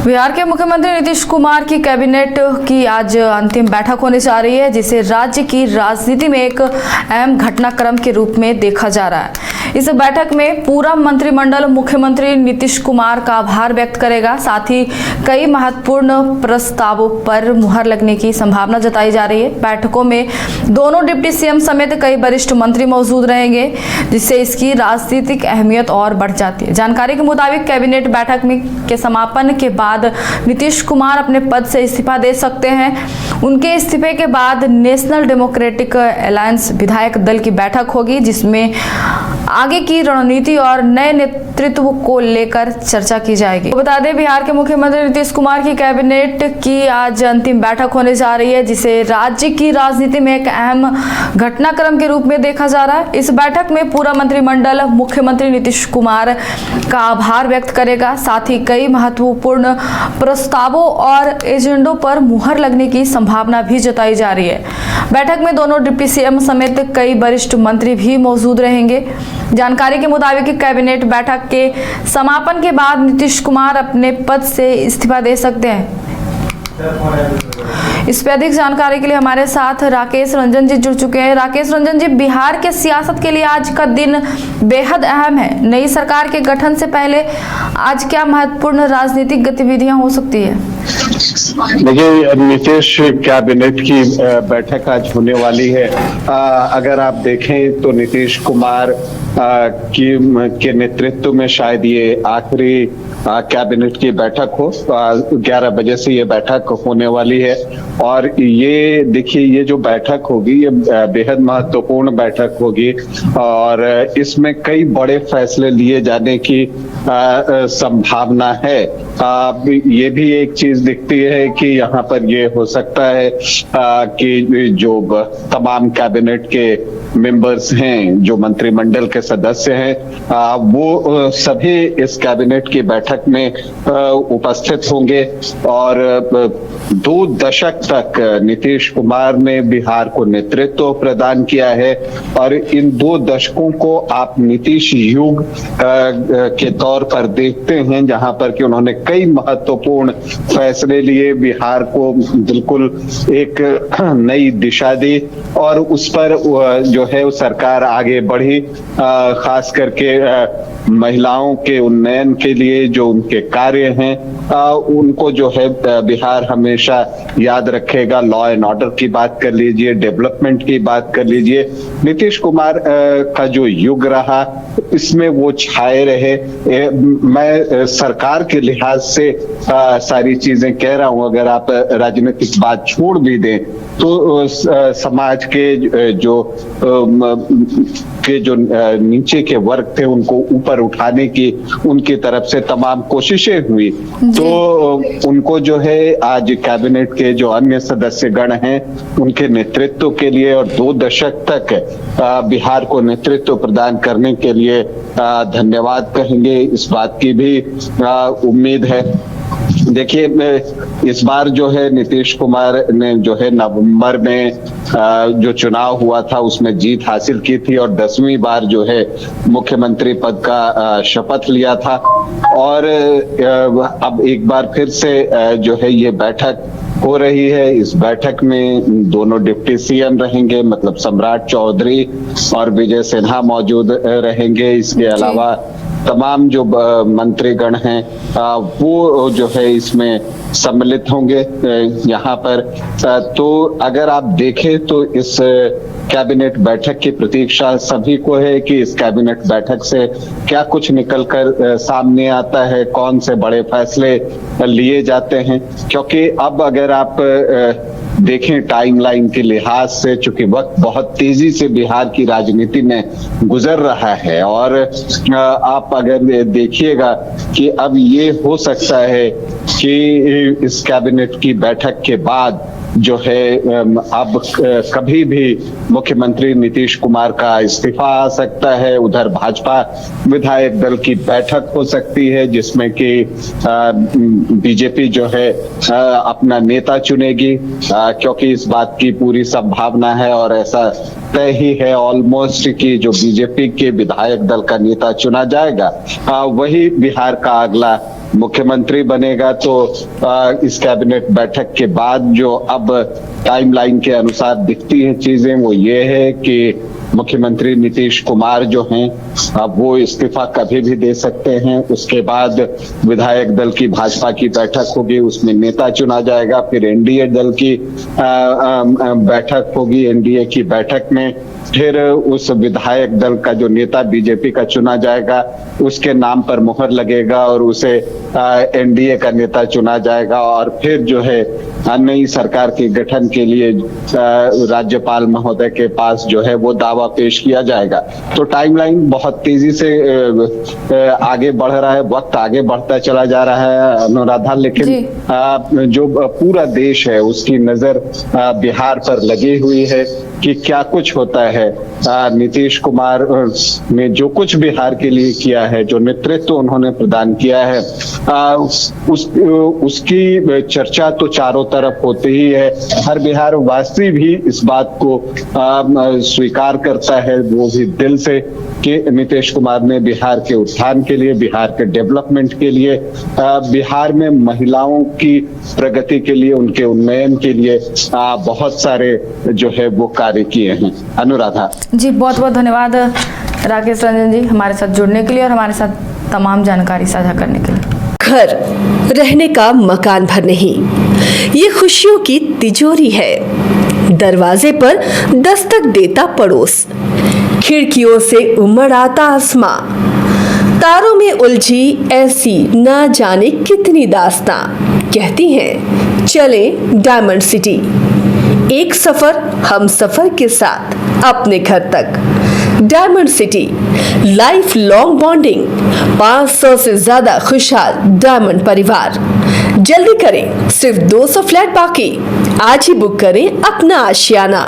बिहार के मुख्यमंत्री नीतीश कुमार की कैबिनेट की आज अंतिम बैठक होने जा रही है, जिसे राज्य की राजनीति में एक अहम घटनाक्रम के रूप में देखा जा रहा है। इस बैठक में पूरा मंत्रिमंडल मुख्यमंत्री नीतीश कुमार का आभार व्यक्त करेगा। साथ ही कई महत्वपूर्ण प्रस्तावों पर मुहर लगने की संभावना जताई जा रही है। बैठकों में दोनों डिप्टी सीएम समेत कई वरिष्ठ मंत्री मौजूद रहेंगे, जिससे इसकी राजनीतिक अहमियत और बढ़ जाती है। जानकारी के मुताबिक कैबिनेट बैठक के समापन के बाद नीतीश कुमार अपने पद से इस्तीफा दे सकते हैं। उनके इस्तीफे के बाद नेशनल डेमोक्रेटिक अलायंस विधायक दल की बैठक होगी, जिसमें आगे की रणनीति और नए नेतृत्व को लेकर चर्चा की जाएगी। तो बता दें, बिहार के मुख्यमंत्री नीतीश कुमार की कैबिनेट की आज अंतिम बैठक होने जा रही है, जिसे राज्य की राजनीति में एक अहम घटनाक्रम के रूप में देखा जा रहा है। इस बैठक में पूरा मंत्रिमंडल मुख्यमंत्री नीतीश कुमार का आभार व्यक्त करेगा। साथ ही कई महत्वपूर्ण प्रस्तावों और एजेंडों पर मुहर लगने की संभावना भी जताई जा रही है। बैठक में दोनों डिप्टी सीएम समेत कई वरिष्ठ मंत्री भी मौजूद रहेंगे। जानकारी के मुताबिक कैबिनेट बैठक के समापन के बाद नीतीश कुमार अपने पद से इस्तीफा दे सकते हैं। इस पर अधिक जानकारी के लिए हमारे साथ राकेश रंजन जी जुड़ चुके हैं। राकेश रंजन जी, बिहार के सियासत के लिए आज का दिन बेहद अहम है। नई सरकार के गठन से पहले आज क्या महत्वपूर्ण राजनीतिक गतिविधियां हो सकती है? देखिए, नीतीश कैबिनेट की बैठक आज होने वाली है। अगर आप देखें तो नीतीश कुमार के नेतृत्व में शायद ये आखिरी कैबिनेट की बैठक हो। 11 बजे से ये बैठक होने वाली है और ये देखिए, ये जो बैठक होगी ये बेहद महत्वपूर्ण बैठक होगी और इसमें कई बड़े फैसले लिए जाने की संभावना है। ये भी एक चीज दिखती है कि यहाँ पर ये हो सकता है कि जो तमाम कैबिनेट के मेंबर्स हैं, जो मंत्रिमंडल के सदस्य हैं, वो सभी इस कैबिनेट की बैठक में उपस्थित होंगे और 2 दशक तक नीतीश कुमार ने बिहार को नेतृत्व प्रदान किया है और इन 2 दशकों को आप नीतीश युग के तौर पर देखते हैं, जहां पर कि उन्होंने कई महत्वपूर्ण फैसले लिए, बिहार को बिल्कुल एक नई दिशा दी और उस पर जो है सरकार आगे बढ़ी। खास करके महिलाओं के उन्नयन के लिए जो उनके कार्य हैं, उनको जो है बिहार हमेशा याद रखेगा। लॉ एंड ऑर्डर की बात कर लीजिए, डेवलपमेंट की बात कर लीजिए, नीतीश कुमार का जो युग रहा इसमें वो छाए रहे। मैं सरकार के लिहाज से सारी चीजें कह रहा हूं। अगर आप राजनीतिक बात छोड़ भी दें तो समाज के जो नीचे के वर्ग थे उनको ऊपर उठाने की उनकी तरफ से तमाम कोशिशें हुई। तो उनको जो है आज कैबिनेट के जो अन्य सदस्यगण हैं उनके नेतृत्व के लिए और 2 दशक तक बिहार को नेतृत्व प्रदान करने के लिए धन्यवाद कहेंगे, इस बात की भी उम्मीद है। देखिए, इस बार जो है नीतीश कुमार ने जो है नवंबर में जो चुनाव हुआ था उसमें जीत हासिल की थी और 10वीं बार जो है मुख्यमंत्री पद का शपथ लिया था और अब एक बार फिर से जो है ये बैठक हो रही है। इस बैठक में दोनों डिप्टी सीएम रहेंगे, मतलब सम्राट चौधरी और विजय सिन्हा मौजूद रहेंगे। इसके अलावा तमाम जो मंत्रीगण हैं वो जो है इसमें सम्मिलित होंगे यहाँ पर। तो अगर आप देखें तो इस कैबिनेट बैठक की प्रतीक्षा सभी को है कि इस कैबिनेट बैठक से क्या कुछ निकलकर सामने आता है, कौन से बड़े फैसले लिए जाते हैं। क्योंकि अब अगर आप देखें टाइमलाइन के लिहाज से, चूंकि वक्त बहुत तेजी से बिहार की राजनीति में गुजर रहा है और आप अगर देखिएगा कि अब ये हो सकता है कि इस कैबिनेट की बैठक के बाद जो है अब कभी भी मुख्यमंत्री नीतीश कुमार का इस्तीफा आ सकता है। उधर भाजपा विधायक दल की बैठक हो सकती है जिसमें कि बीजेपी जो है अपना नेता चुनेगी, क्योंकि इस बात की पूरी संभावना है और ऐसा तय ही है ऑलमोस्ट कि जो बीजेपी के विधायक दल का नेता चुना जाएगा वही बिहार का अगला मुख्यमंत्री बनेगा तो इस कैबिनेट बैठक के बाद जो अब टाइमलाइन के अनुसार दिखती है चीजें वो ये है कि मुख्यमंत्री नीतीश कुमार जो हैं अब वो इस्तीफा कभी भी दे सकते हैं। उसके बाद विधायक दल की भाजपा की बैठक होगी, उसमें नेता चुना जाएगा। फिर एनडीए दल की बैठक होगी, एनडीए की बैठक में फिर उस विधायक दल का जो नेता बीजेपी का चुना जाएगा उसके नाम पर मुहर लगेगा और उसे एनडीए का नेता चुना जाएगा। और फिर जो है नई सरकार के गठन के लिए राज्यपाल महोदय के पास जो है वो दावा पेश किया जाएगा। तो टाइमलाइन बहुत तेजी से आगे बढ़ रहा है, वक्त आगे बढ़ता चला जा रहा है अनुराधा, लेकिन जो पूरा देश है उसकी नजर बिहार पर लगी हुई है कि क्या कुछ होता है। नीतीश कुमार ने जो कुछ बिहार के लिए किया है, जो नेतृत्व उन्होंने प्रदान किया है, उसकी चर्चा तो चारों तरफ होती ही है। हर बिहार वासी भी इस बात को स्वीकार करता है, वो भी दिल से, कि नीतीश कुमार ने बिहार के उत्थान के लिए, बिहार के डेवलपमेंट के लिए, बिहार में महिलाओं की प्रगति के लिए, उनके उन्नयन के लिए बहुत सारे जो है वो कार्य किए हैं। अनुराधा जी, बहुत बहुत धन्यवाद राकेश रंजन जी हमारे साथ जुड़ने के लिए और हमारे साथ तमाम जानकारी साझा करने के लिए। घर रहने का मकान भर नहीं, ये खुशियों की तिजोरी है। दरवाजे पर दस्तक देता पड़ोस, खिड़कियों से उमड़ आता आसमां, तारों में उलझी ऐसी ना जाने कितनी दास्तां। कहती हैं चले डायमंड सिटी, एक सफर हम सफर के साथ अपने घर तक। Diamond city, life long bonding, 500 से ज्यादा खुशहाल डायमंड परिवार। जल्दी करें, सिर्फ 200 फ्लैट बाकी। आज ही बुक करें अपना आशियाना।